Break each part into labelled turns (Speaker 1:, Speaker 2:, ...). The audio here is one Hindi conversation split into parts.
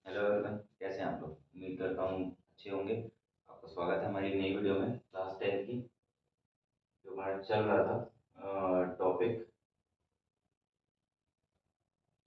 Speaker 1: हेलो एवरीवन, कैसे हैं आप लोग। उम्मीद करता हूँ अच्छे होंगे। आपका स्वागत है हमारी एक नई वीडियो में क्लास 10 की। जो हमारा चल रहा था टॉपिक,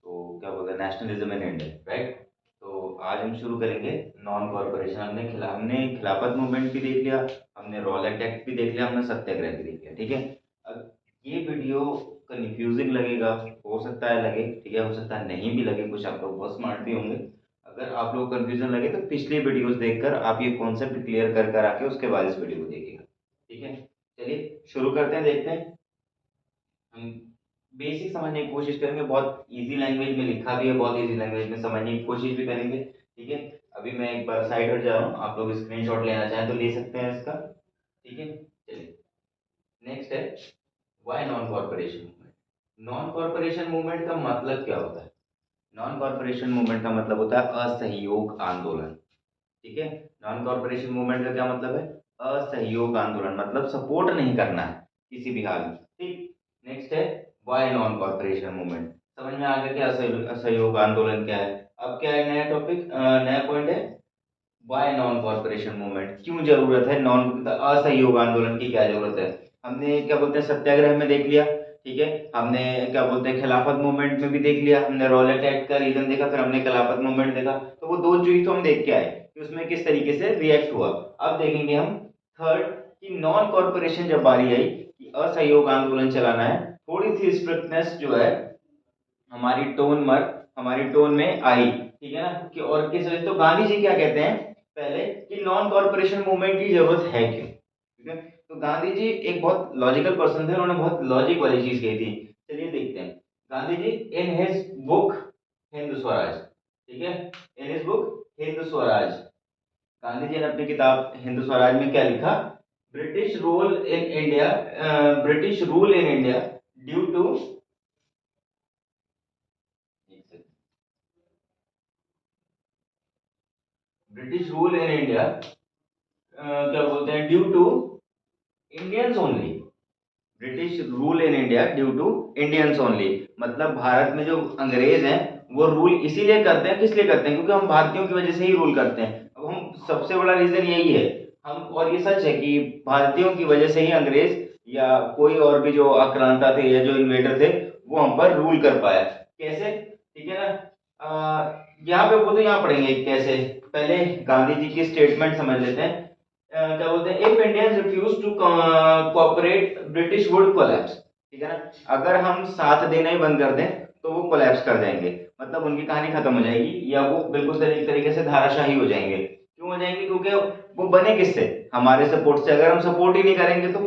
Speaker 1: तो क्या बोलते हैं, नेशनलिज्म इन इंडिया, राइट। तो आज हम शुरू करेंगे नॉन कॉरपोरेशन। हमने खिलाफत मूवमेंट भी देख लिया, हमने रॉलेट एक्ट भी देख लिया, हमने सत्याग्रह भी देख लिया, ठीक है। अब ये वीडियो कन्फ्यूजिंग लगेगा, हो सकता है लगे, ठीक है, हो सकता है नहीं भी लगे, कुछ आप लोग बहुत स्मार्ट भी होंगे। अगर आप लोग कंफ्यूजन लगे तो पिछली वीडियोस देखकर आप ये कॉन्सेप्ट क्लियर कर कर आके उसके बाद इस वीडियो को देखिएगा, ठीक है। चलिए शुरू करते हैं, देखते हैं। हम बेसिक समझने की कोशिश करेंगे, बहुत इजी लैंग्वेज में लिखा भी है, बहुत इजी लैंग्वेज में समझने की कोशिश भी करेंगे, ठीक है। अभी मैं एक बार साइड हट जा रहा हूँ, आप लोग स्क्रीनशॉट लेना चाहें तो ले सकते हैं इसका, ठीक है। चलिए, नेक्स्ट है why non corporation movement. Non corporation movement का मतलब क्या होता है। नॉन कॉरपोरेशन मूवमेंट का मतलब होता है असहयोग आंदोलन, ठीक है। नॉन कॉरपोरेशन मूवमेंट का क्या मतलब है, असहयोग आंदोलन, मतलब सपोर्ट नहीं करना है किसी भी हाल में, ठीक। नेक्स्ट है वाई नॉन कॉरपोरेशन मूवमेंट। समझ में आ गया कि असहयोग आंदोलन क्या है। अब क्या है, नया टॉपिक, नया पॉइंट है, वाई नॉन कॉरपोरेशन मूवमेंट, क्यों जरूरत है नॉन असहयोग आंदोलन की, क्या जरूरत है। हमने क्या बोलते हैं सत्याग्रह में देख लिया, ठीक है। हमने क्या बोलते हैं खिलाफत मूवमेंट में भी देख लिया, हमने रॉलेट एक्ट का रीजन देखा, फिर हमने खिलाफत मूवमेंट देखा। तो वो दो चीज तो हम देख के आए कि उसमें किस तरीके से रिएक्ट हुआ। अब देखेंगे हम थर्ड, कि नॉन कॉरपोरेशन जब बारी आई कि असहयोग आंदोलन चलाना है, थोड़ी सी स्ट्रिक्टनेस जो है हमारी टोन में आई, ठीक है ना। कि और किस वजह, तो गांधी जी क्या कहते हैं पहले, कि नॉन कॉरपोरेशन मूवमेंट की जरूरत है क्यों, ठीक है। तो गांधी जी एक बहुत लॉजिकल पर्सन थे, उन्होंने बहुत लॉजिक वाली चीज कही थी। चलिए देखते हैं। Gandhi ji in his book Hind Swaraj, ठीक है, in his book Hind Swaraj, Gandhi ji ने अपनी किताब हिंद स्वराज में क्या लिखा, British rule in India, British rule in India due to, British rule in India, क्या बोलते हैं, due to Indians only. British rule in India due to Indians only, मतलब भारत में जो अंग्रेज हैं वो रूल इसीलिए करते हैं, किस लिए करते हैं, क्योंकि हम भारतीयों की वजह से ही रूल करते हैं। अब हम सबसे बड़ा रीजन यही है, हम, और ये सच है कि भारतीयों की वजह से ही अंग्रेज या कोई और भी जो आक्रांता थे या जो इन्वेडर थे वो हम पर रूल कर पाया, कैसे, ठीक है ना। यहाँ पे वो तो यहाँ पढ़ेंगे कैसे, पहले गांधी जी की स्टेटमेंट समझ लेते हैं। क्या बोलते हैं, if Indians refuse to cooperate British would collapse, ठीक है ना। अगर हम साथ देना ही बंद कर दें तो वो कोलैप्स कर जाएंगे, मतलब उनकी कहानी खत्म हो जाएगी, या वो बिल्कुल तरीके से धाराशाही हो जाएंगे। क्यों हो जाएंगे, क्योंकि वो बने किससे, हमारे सपोर्ट से। अगर हम सपोर्ट ही नहीं करेंगे तो,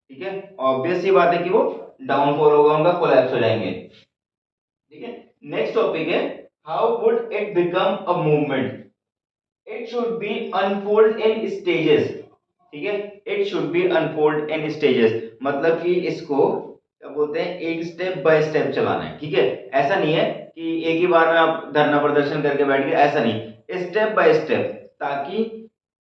Speaker 1: ठीक है, ऑब्वियस सी बात है कि वो डाउनफॉल होगा, उनका कोलैप्स हो जाएंगे, ठीक है। नेक्स्ट टॉपिक है, how would it become a movement. It should be unfold in stages, ठीक है। It should be unfold in stages, मतलब कि इसको क्या बोलते हैं, एक स्टेप बाय स्टेप चलाना है, ठीक है। ऐसा नहीं है कि एक ही बार में आप धरना प्रदर्शन करके बैठ गए, ऐसा नहीं, स्टेप बाय स्टेप, ताकि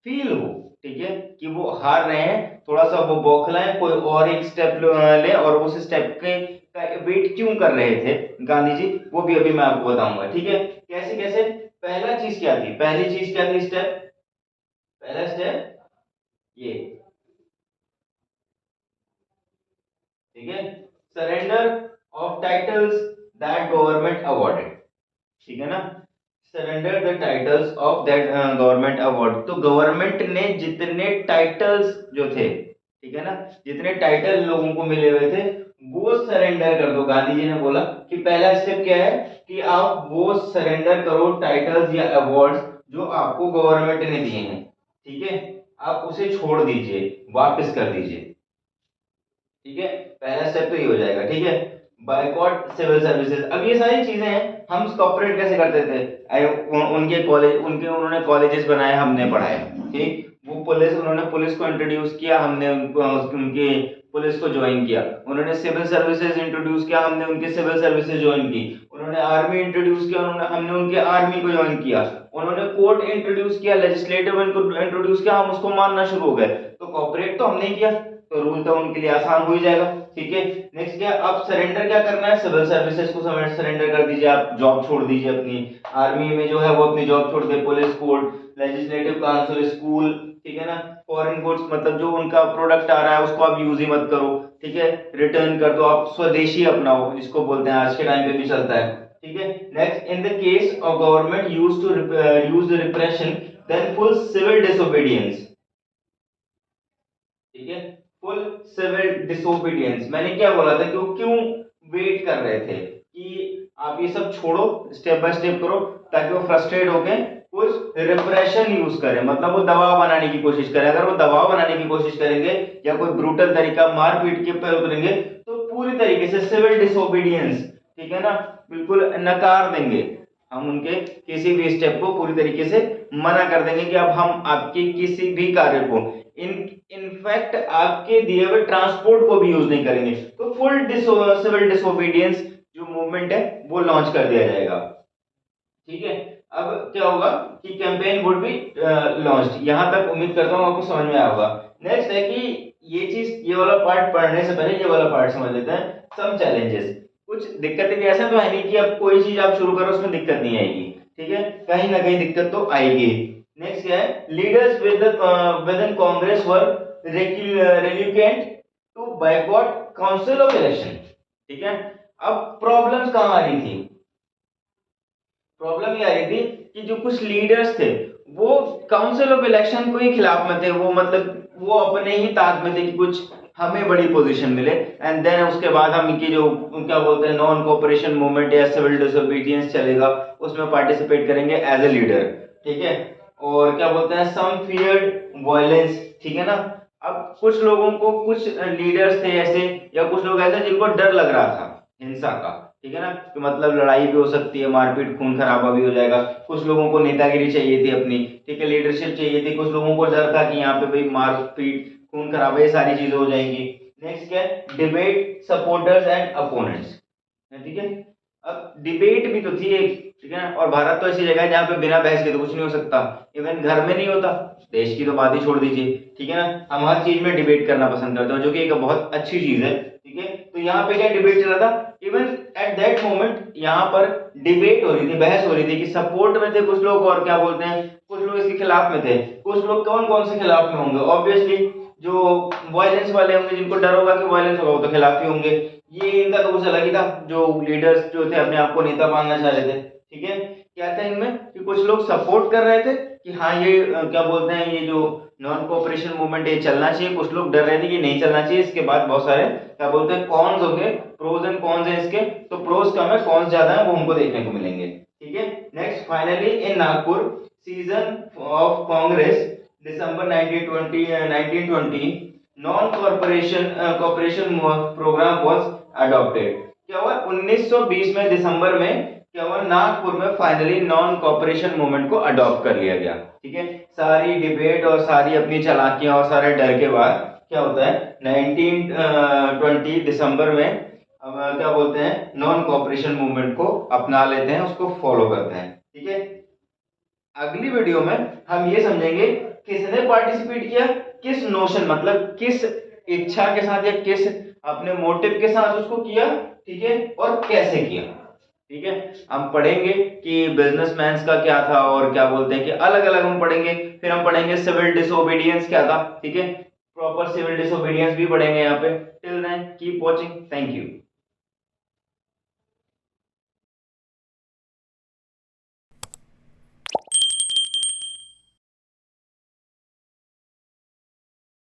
Speaker 1: फील हो, ठीक है, कि वो हार रहे हैं, थोड़ा सा वो बौखलाएं, कोई और एक स्टेप ले, और उस स्टेप के का वेट क्यों कर रहे थे गांधी जी, वो भी अभी मैं आपको बताऊंगा, ठीक है। कैसे कैसे, पहला चीज क्या थी, पहली चीज क्या थी, स्टेप, पहला स्टेप ये, ठीक है, surrender of titles that government awarded, ठीक है ना। Surrender the titles of that government award, तो गवर्नमेंट ने जितने टाइटल्स जो थे, ठीक है ना, जितने टाइटल लोगों को मिले हुए थे वो सरेंडर कर दो। गांधी जी ने बोला कि पहला स्टेप क्या है, कि आप वो सरेंडर करो टाइटल्स या अवार्ड्स जो आपको गवर्नमेंट ने दिए हैं, ठीक है, आप उसे छोड़ दीजिए, वापस कर दीजिए, ठीक है। पहला स्टेप तो ये हो जाएगा, ठीक है। बायकॉट सिविल सर्विसेज, अब ये सारी चीजें हैं, हम कॉपरेट कैसे करते थे, उनके कॉलेज, उन्होंने कॉलेजेस बनाए, हमने पढ़ाए, ठीक। वो पुलिस, उन्होंने पुलिस को इंट्रोड्यूस किया, हमने उनके पुलिस को ज्वाइन किया। उन्होंने सिविल सर्विसेज इंट्रोड्यूस किया, हमने उनके सिविल सर्विसेज ज्वाइन की। उन्होंने आर्मी इंट्रोड्यूस किया, हमने उनके आर्मी को ज्वाइन किया। उन्होंने कोर्ट इंट्रोड्यूस किया, लेजिस्लेटिव इंट्रोड्यूस किया, हम उसको मानना शुरू हो गए। तो कॉपरेट तो हमने किया, तो रूल तो उनके लिए आसान हो ही जाएगा। ठीक है, नेक्स्ट क्या, अब सरेंडर क्या करना है, सिविल सर्विसेज को सरेंडर कर दीजिए, आप जॉब छोड़ दीजिए अपनी, आर्मी में जो है वो अपनी जॉब छोड़ दे, police court, legislative council, school, ठीक है ना, फॉरेन गुड्स मतलब जो उनका प्रोडक्ट आ रहा है उसको आप यूज ही मत करो, ठीक है, रिटर्न कर दो, आप स्वदेशी अपनाओ, जिसको बोलते हैं, आज के टाइम पे भी चलता है। ठीक है, next, in the case of government use the repression then full civil disobedience. ठीक है, फुल सिविल डिसोबीडियंस, मैंने क्या बोला था कि वो क्यों वेट कर रहे थे कि आप ये सब छोड़ो, स्टेप बाय स्टेप करो, ताकि वो फ्रस्ट्रेट होके कुछ रिप्रेशन यूज करें, मतलब वो दबाव बनाने की कोशिश करें। अगर वो दबाव बनाने की कोशिश करेंगे या कोई ब्रूटल तरीका मारपीट के पे उतरेंगे तो पूरी तरीके से सिविल डिसोबीडियंस, ठीक है ना, बिल्कुल नकार देंगे, हम उनके किसी भी स्टेप को पूरी तरीके से मना कर देंगे कि अब हम आपके किसी भी कार्य को इनफैक्ट आपके दिए हुए ट्रांसपोर्ट को भी यूज नहीं करेंगे। तो फुल सिविल डिसोबीडियंस जो मूवमेंट है वो लॉन्च कर दिया जाएगा। ठीक है, अब क्या होगा कि कैंपेन वुड बी लॉन्च्ड, यहां तक उम्मीद करता हूं आपको समझ में आया होगा। नेक्स्ट है कि ये चीज, ये वाला पार्ट पढ़ने से पहले ये वाला पार्ट समझ लेते हैं, सम चैलेंजेस, कुछ दिक्कतें भी, ऐसा तो है नहीं कि अब कोई चीज आप शुरू करो उसमें दिक्कत नहीं आएगी, ठीक है, कहीं ना कहीं दिक्कत तो आएगी। नेक्स्ट क्या है, leaders within Congress were reluctant to boycott council of election. ठीक है, अब प्रॉब्लम्स कहां आ रही थी, प्रॉब्लम ये आ रही थी कि जो कुछ लीडर्स थे वो काउंसिल ऑफ इलेक्शन को ही खिलाफ में थे, वो मतलब वो अपने ही ताक में थे कि कुछ हमें बड़ी पोजीशन मिले, एंड देन उसके बाद हम इनकी जो क्या बोलते हैं नॉन कोऑपरेशन मूवमेंट या सिविल डिसोबीडियंस चलेगा उसमें पार्टिसिपेट करेंगे एज ए लीडर। ठीक है, और क्या बोलते हैं, सम फियर्ड वायलेंस। ठीक है ना, अब कुछ लोगों को, कुछ लीडर्स थे ऐसे या कुछ लोग ऐसे जिनको डर लग रहा था हिंसा का, ठीक है ना, कि मतलब लड़ाई भी हो सकती है, मारपीट खून खराबा भी हो जाएगा, कुछ लोगों को नेतागिरी चाहिए थी अपनी, ठीक है, लीडरशिप चाहिए थी, कुछ लोगों को डर था कि यहाँ पे भाई मारपीट खून खराबा ये सारी चीजें हो जाएंगी। नेक्स्ट क्या है, डिबेट सपोर्टर्स एंड अपोनेंट्स। ठीक है, अब डिबेट भी तो थी एक, ठीक है ना, और भारत तो ऐसी जगह है जहाँ पे बिना बहस के तो कुछ नहीं हो सकता, इवन घर में नहीं होता, देश की तो बात ही छोड़ दीजिए, ठीक है ना, हम हर चीज में डिबेट करना पसंद करते हैं, जो कि एक बहुत अच्छी चीज है। ठीक है, तो यहाँ पे क्या डिबेट चल रहा था, इवन एट दैट मोमेंट यहाँ पर डिबेट हो रही थी, बहस हो रही थी, कि सपोर्ट में थे कुछ लोग और क्या बोलते हैं कुछ लोग इसके खिलाफ में थे, कुछ लोग कौन कौन से खिलाफ में होंगे, ऑब्वियसली जो वायलेंस वाले होंगे, जिनको डर होगा कि वायलेंस होगा वो तो खिलाफ ही होंगे, ये इनका तो कुछ अलग ही था, जो लीडर्स जो थे अपने आप को नेता मानना चाह रहे थे। ठीक है, क्या था इनमें कि कुछ लोग सपोर्ट कर रहे थे कि हाँ ये क्या बोलते हैं ये जो नॉन कोऑपरेशन मूवमेंट ये चलना चाहिए, कुछ लोग डर रहे थे कि नहीं चलना चाहिए, इसके बाद बहुत सारे क्या बोलते हैं कॉन्स हो गए, प्रोज एंड कॉन्स है इसके, तो प्रोज कम है कॉन्स ज्यादा है, वो हमको देखने को मिलेंगे। ठीक है, next, finally in Nagpur session of Congress December 1920 non cooperation programme was adopted. क्या हुआ 1920 में दिसंबर में, क्या हुआ नागपुर में फाइनली नॉन कॉर्पोरेशन मूवमेंट को अडॉप्ट कर लिया गया। ठीक है, सारी डिबेट और सारी अपनी चालाकियां और सारे डर के बाद क्या होता है 1920 दिसंबर में क्या बोलते हैं नॉन कॉर्पोरेशन मूवमेंट को अपना लेते हैं, उसको फॉलो करते हैं। ठीक है, अगली वीडियो में हम ये समझेंगे किसने पार्टिसिपेट किया, किस नोशन मतलब किस इच्छा के साथ या किस अपने मोटिव के साथ उसको किया, ठीक है, और कैसे किया। ठीक है, हम पढ़ेंगे कि बिजनेसमैन का क्या था और क्या बोलते हैं कि अलग अलग हम पढ़ेंगे, फिर हम पढ़ेंगे सिविल डिसोबीडियंस क्या था। ठीक है, प्रॉपर सिविल डिसोबीडियंस भी पढ़ेंगे यहाँ पे। Till then keep watching, thank you.